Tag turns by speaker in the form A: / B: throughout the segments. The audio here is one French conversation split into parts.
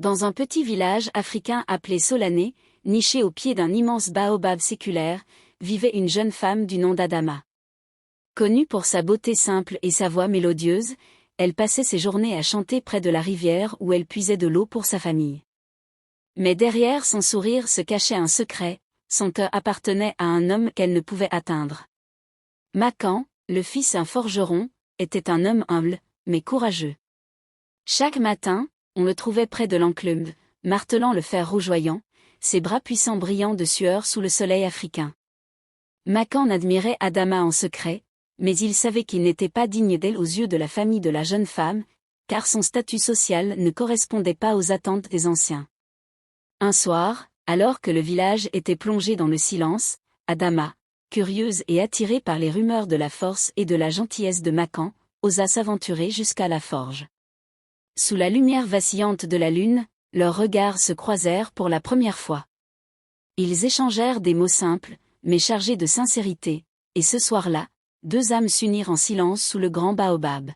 A: Dans un petit village africain appelé Solané, niché au pied d'un immense baobab séculaire, vivait une jeune femme du nom d'Adama. Connue pour sa beauté simple et sa voix mélodieuse, elle passait ses journées à chanter près de la rivière où elle puisait de l'eau pour sa famille. Mais derrière son sourire se cachait un secret, son cœur appartenait à un homme qu'elle ne pouvait atteindre. Makan, le fils d'un forgeron, était un homme humble, mais courageux. Chaque matin, on le trouvait près de l'enclume, martelant le fer rougeoyant, ses bras puissants brillant de sueur sous le soleil africain. Makan admirait Adama en secret, mais il savait qu'il n'était pas digne d'elle aux yeux de la famille de la jeune femme, car son statut social ne correspondait pas aux attentes des anciens. Un soir, alors que le village était plongé dans le silence, Adama, curieuse et attirée par les rumeurs de la force et de la gentillesse de Makan, osa s'aventurer jusqu'à la forge. Sous la lumière vacillante de la lune, leurs regards se croisèrent pour la première fois. Ils échangèrent des mots simples, mais chargés de sincérité, et ce soir-là, deux âmes s'unirent en silence sous le grand baobab.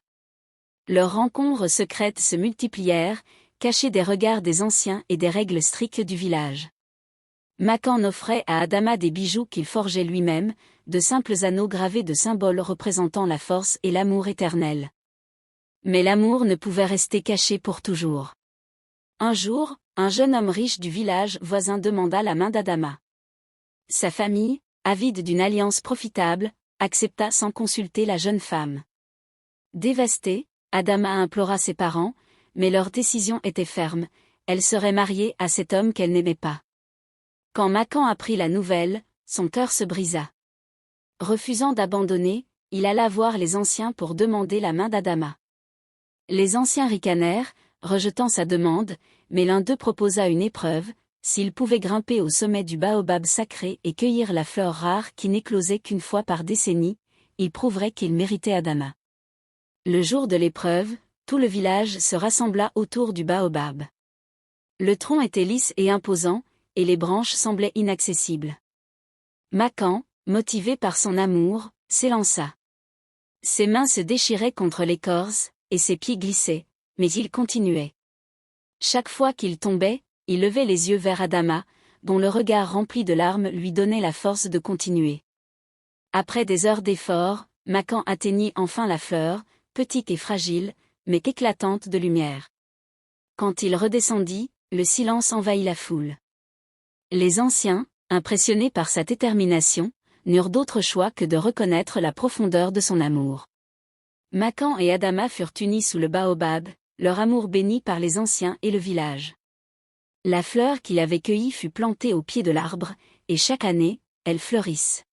A: Leurs rencontres secrètes se multiplièrent, cachées des regards des anciens et des règles strictes du village. Makan offrait à Adama des bijoux qu'il forgeait lui-même, de simples anneaux gravés de symboles représentant la force et l'amour éternel. Mais l'amour ne pouvait rester caché pour toujours. Un jour, un jeune homme riche du village voisin demanda la main d'Adama. Sa famille, avide d'une alliance profitable, accepta sans consulter la jeune femme. Dévastée, Adama implora ses parents, mais leur décision était ferme, elle serait mariée à cet homme qu'elle n'aimait pas. Quand Makan apprit la nouvelle, son cœur se brisa. Refusant d'abandonner, il alla voir les anciens pour demander la main d'Adama. Les anciens ricanèrent, rejetant sa demande, mais l'un d'eux proposa une épreuve, s'il pouvait grimper au sommet du baobab sacré et cueillir la fleur rare qui n'éclosait qu'une fois par décennie, il prouverait qu'il méritait Adama. Le jour de l'épreuve, tout le village se rassembla autour du baobab. Le tronc était lisse et imposant, et les branches semblaient inaccessibles. Makan, motivé par son amour, s'élança. Ses mains se déchiraient contre l'écorce, et ses pieds glissaient, mais il continuait. Chaque fois qu'il tombait, il levait les yeux vers Adama, dont le regard rempli de larmes lui donnait la force de continuer. Après des heures d'efforts, Makan atteignit enfin la fleur, petite et fragile, mais éclatante de lumière. Quand il redescendit, le silence envahit la foule. Les anciens, impressionnés par sa détermination, n'eurent d'autre choix que de reconnaître la profondeur de son amour. Makan et Adama furent unis sous le baobab, leur amour béni par les anciens et le village. La fleur qu'il avait cueillie fut plantée au pied de l'arbre, et chaque année, elles fleurissent.